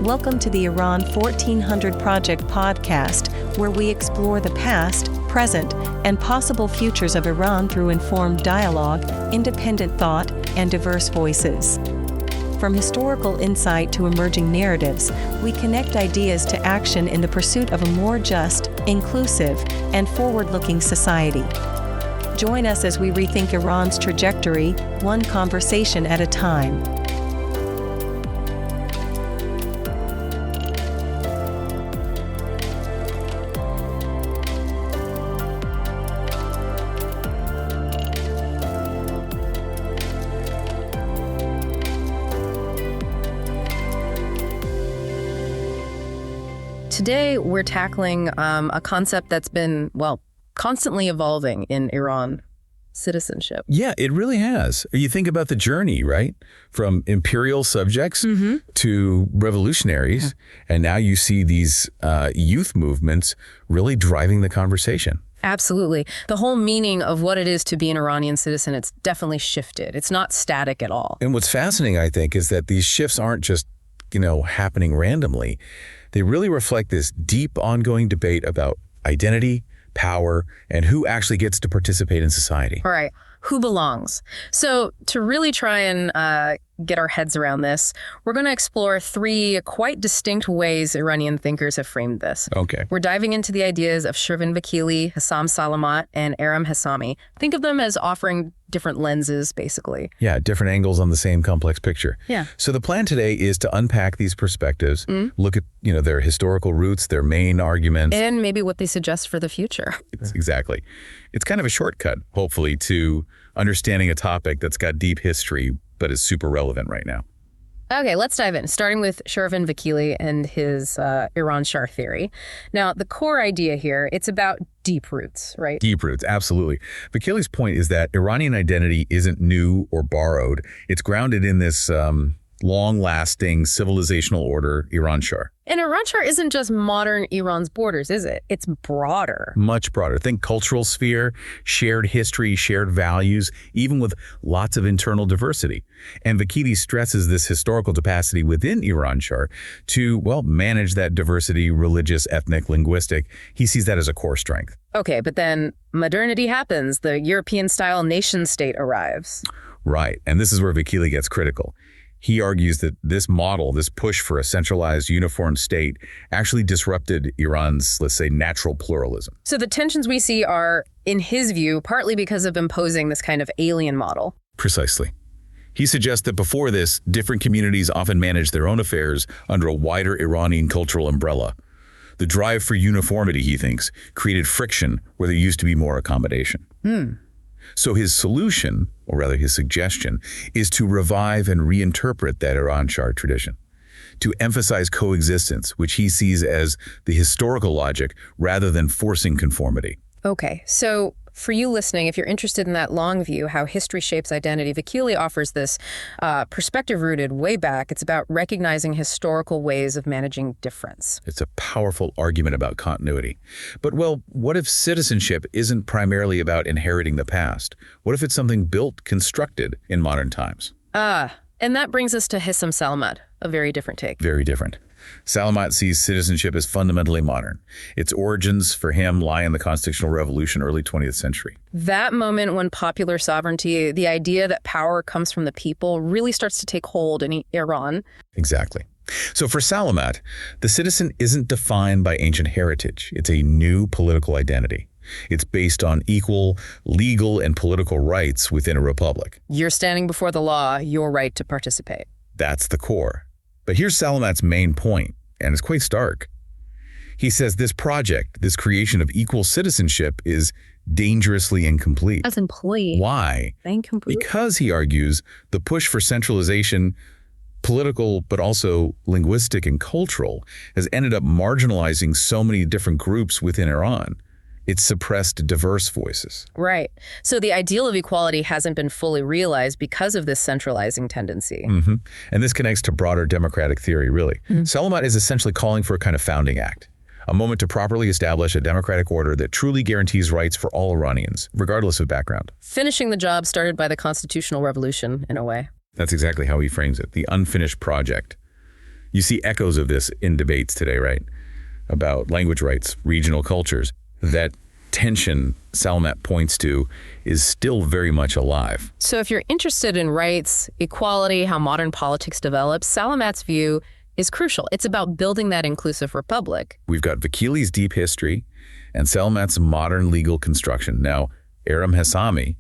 Welcome to the Iran 1400 Project podcast, where we explore the past, present, and possible futures of Iran through informed dialogue, independent thought, and diverse voices. From historical insight to emerging narratives, we connect ideas to action in the pursuit of a more just, inclusive, and forward-looking society. Join us as we rethink Iran's trajectory, one conversation at a time. Today, we're tackling a concept that's been, constantly evolving in Iran: citizenship. Yeah, it really has. You think about the journey, right? From imperial subjects to revolutionaries, and now you see these youth movements really driving the conversation. Absolutely. The whole meaning of what it is to be an Iranian citizen, it's definitely shifted. It's not static at all. And what's fascinating, I think, is that these shifts aren't just, happening randomly. They really reflect this deep, ongoing debate about identity, power, and who actually gets to participate in society. All right. Who belongs? So to really try and get our heads around this, we're going to explore three quite distinct ways Iranian thinkers have framed this. Okay. We're diving into the ideas of Vakili, Salamat, and Hessami. Think of them as offering different lenses, basically. Yeah, different angles on the same complex picture. Yeah. So the plan today is to unpack these perspectives, look at, their historical roots, their main arguments. And maybe what they suggest for the future. Exactly. It's kind of a shortcut, hopefully, to understanding a topic that's got deep history, but is super relevant right now. Okay, let's dive in, starting with Vakili and his Iran Shah theory. Now, the core idea here, it's about deep roots, right? Deep roots, absolutely. Vakili's point is that Iranian identity isn't new or borrowed. It's grounded in this long-lasting civilizational order, Iran Shah. And Iran Shah isn't just modern Iran's borders, is it? It's broader. Much broader. Think cultural sphere, shared history, shared values, even with lots of internal diversity. And Vakili stresses this historical capacity within Iran Shah to, manage that diversity, religious, ethnic, linguistic. He sees that as a core strength. Okay, but then modernity happens. The European-style nation-state arrives. Right, and this is where Vakili gets critical. He argues that this model, this push for a centralized, uniform state, actually disrupted Iran's, let's say, natural pluralism. So the tensions we see are, in his view, partly because of imposing this kind of alien model. Precisely. He suggests that before this, different communities often managed their own affairs under a wider Iranian cultural umbrella. The drive for uniformity, he thinks, created friction where there used to be more accommodation. So his solution, or rather his suggestion, is to revive and reinterpret that Iran Shah tradition, to emphasize coexistence, which he sees as the historical logic rather than forcing conformity. Okay, so for you listening, if you're interested in that long view, how history shapes identity, Vakili offers this perspective rooted way back. It's about recognizing historical ways of managing difference. It's a powerful argument about continuity. But, what if citizenship isn't primarily about inheriting the past? What if it's something built, constructed in modern times? And that brings us to Salamat, a very different take. Very different. Salamat sees citizenship as fundamentally modern. Its origins, for him, lie in the Constitutional Revolution, early 20th century. That moment when popular sovereignty, the idea that power comes from the people, really starts to take hold in Iran. Exactly. So for Salamat, the citizen isn't defined by ancient heritage. It's a new political identity. It's based on equal legal and political rights within a republic. You're standing before the law, your right to participate. That's the core. But here's Salamat's main point, and it's quite stark. He says this project, this creation of equal citizenship, is dangerously incomplete. That's incomplete. Why? Incomplete. Because, he argues, the push for centralization, political but also linguistic and cultural, has ended up marginalizing so many different groups within Iran. It's suppressed diverse voices. Right. So the ideal of equality hasn't been fully realized because of this centralizing tendency. And this connects to broader democratic theory, really. Salamat is essentially calling for a kind of founding act, a moment to properly establish a democratic order that truly guarantees rights for all Iranians, regardless of background. Finishing the job started by the Constitutional Revolution, in a way. That's exactly how he frames it, the unfinished project. You see echoes of this in debates today, right? About language rights, regional cultures. That tension Salamat points to is still very much alive. So if you're interested in rights, equality, how modern politics develops, Salamat's view is crucial. It's about building that inclusive republic. We've got Vakili's deep history and Salamat's modern legal construction. Now, Hessami,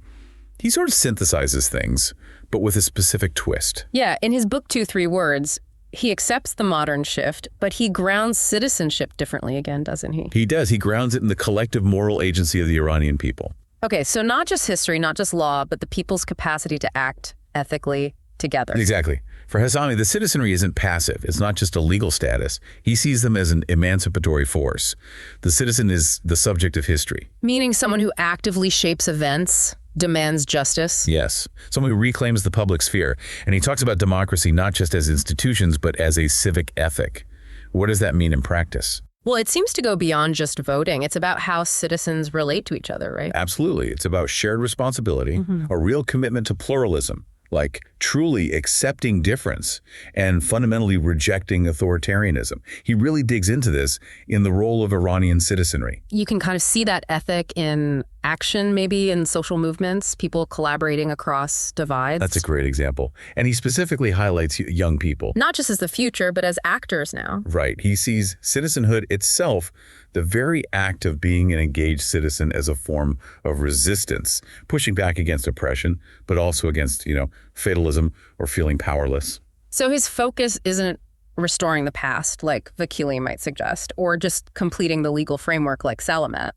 he sort of synthesizes things, but with a specific twist. Yeah, in his book, 2-3 Words, he accepts the modern shift, but he grounds citizenship differently again, doesn't he? He does. He grounds it in the collective moral agency of the Iranian people. Okay, so not just history, not just law, but the people's capacity to act ethically together. Exactly. For Hessami, the citizenry isn't passive. It's not just a legal status. He sees them as an emancipatory force. The citizen is the subject of history. Meaning someone who actively shapes events, demands justice. Yes. Someone who reclaims the public sphere. And he talks about democracy not just as institutions, but as a civic ethic. What does that mean in practice? Well, it seems to go beyond just voting. It's about how citizens relate to each other, right? Absolutely. It's about shared responsibility, a real commitment to pluralism, like truly accepting difference and fundamentally rejecting authoritarianism. He really digs into this in the role of Iranian citizenry. You can kind of see that ethic in action, maybe in social movements, people collaborating across divides. That's a great example. And he specifically highlights young people. Not just as the future, but as actors now. Right. He sees citizenhood itself, the very act of being an engaged citizen, as a form of resistance, pushing back against oppression, but also against, fatalism or feeling powerless. So his focus isn't restoring the past, like Vakili might suggest, or just completing the legal framework like Salamat.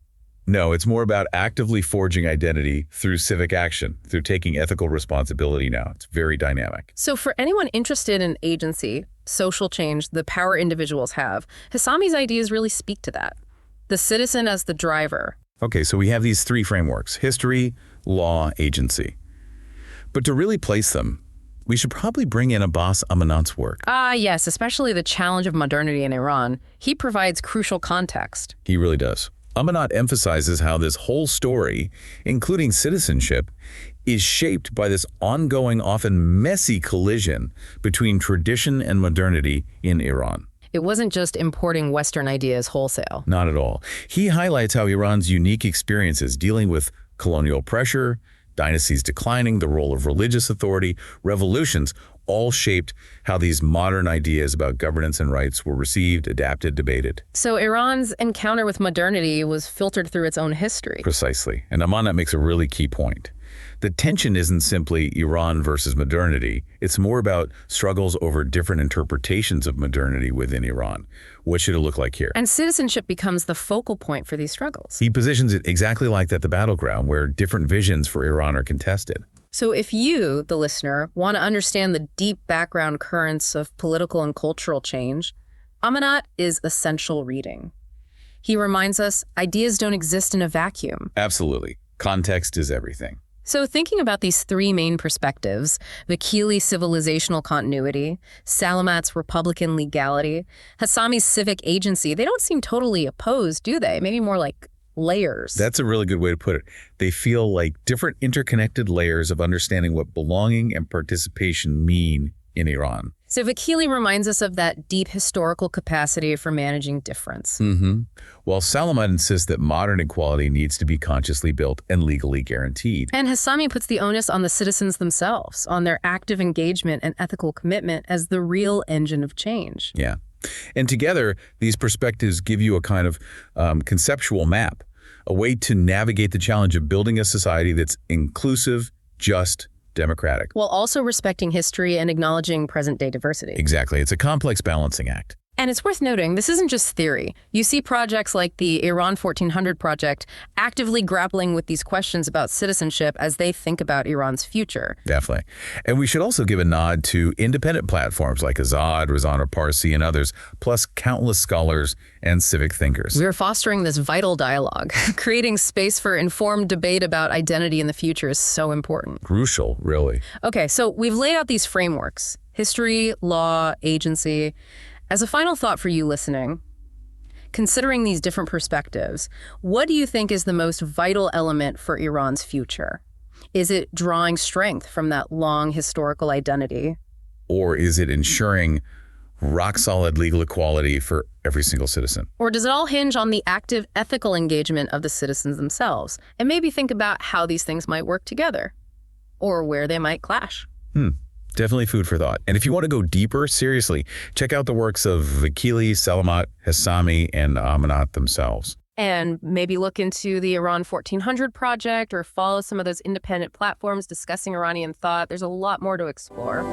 No, it's more about actively forging identity through civic action, through taking ethical responsibility now. It's very dynamic. So for anyone interested in agency, social change, the power individuals have, Hessami's ideas really speak to that. The citizen as the driver. Okay, so we have these three frameworks: history, law, agency. But to really place them, we should probably bring in Abbas Amanat's work. Yes, especially the challenge of modernity in Iran. He provides crucial context. He really does. Amanat emphasizes how this whole story, including citizenship, is shaped by this ongoing, often messy collision between tradition and modernity in Iran. It wasn't just importing Western ideas wholesale. Not at all. He highlights how Iran's unique experiences dealing with colonial pressure, dynasties declining, the role of religious authority, revolutions, all shaped how these modern ideas about governance and rights were received, adapted, debated. So Iran's encounter with modernity was filtered through its own history. Precisely. And Amanat makes a really key point. The tension isn't simply Iran versus modernity. It's more about struggles over different interpretations of modernity within Iran. What should it look like here? And citizenship becomes the focal point for these struggles. He positions it exactly like that, the battleground, where different visions for Iran are contested. So if you, the listener, want to understand the deep background currents of political and cultural change, Amanat is essential reading. He reminds us ideas don't exist in a vacuum. Absolutely. Context is everything. So thinking about these three main perspectives, Vakili's civilizational continuity, Salamat's Republican legality, Hessami's civic agency, they don't seem totally opposed, do they? Maybe more like layers. That's a really good way to put it. They feel like different interconnected layers of understanding what belonging and participation mean in Iran. So Vakili reminds us of that deep historical capacity for managing difference. While Salamat insists that modern equality needs to be consciously built and legally guaranteed. And Hessami puts the onus on the citizens themselves, on their active engagement and ethical commitment as the real engine of change. Yeah. And together, these perspectives give you a kind of conceptual map, a way to navigate the challenge of building a society that's inclusive, just, democratic. While also respecting history and acknowledging present-day diversity. Exactly. It's a complex balancing act. And it's worth noting, this isn't just theory. You see projects like the Iran 1400 project actively grappling with these questions about citizenship as they think about Iran's future. Definitely. And we should also give a nod to independent platforms like Azad, Razana Parsi, and others, plus countless scholars and civic thinkers. We're fostering this vital dialogue. Creating space for informed debate about identity in the future is so important. Crucial, really. Okay, so we've laid out these frameworks: history, law, agency. As a final thought for you listening, considering these different perspectives, what do you think is the most vital element for Iran's future? Is it drawing strength from that long historical identity? Or is it ensuring rock-solid legal equality for every single citizen? Or does it all hinge on the active ethical engagement of the citizens themselves? And maybe think about how these things might work together, or where they might clash. Definitely food for thought. And if you want to go deeper, seriously, check out the works of Vakili, Salamat, Hessami, and Amanat themselves. And maybe look into the Iran 1400 project or follow some of those independent platforms discussing Iranian thought. There's a lot more to explore.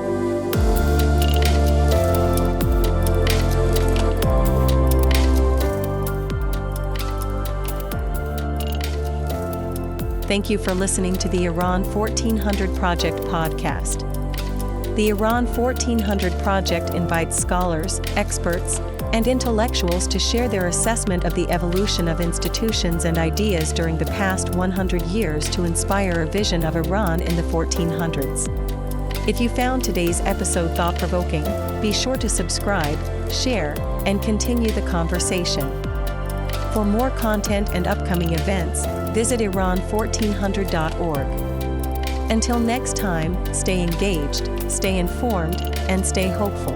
Thank you for listening to the Iran 1400 Project podcast. The Iran 1400 Project invites scholars, experts, and intellectuals to share their assessment of the evolution of institutions and ideas during the past 100 years to inspire a vision of Iran in the 1400s. If you found today's episode thought-provoking, be sure to subscribe, share, and continue the conversation. For more content and upcoming events, visit Iran1400.org. Until next time, stay engaged, stay informed, and stay hopeful.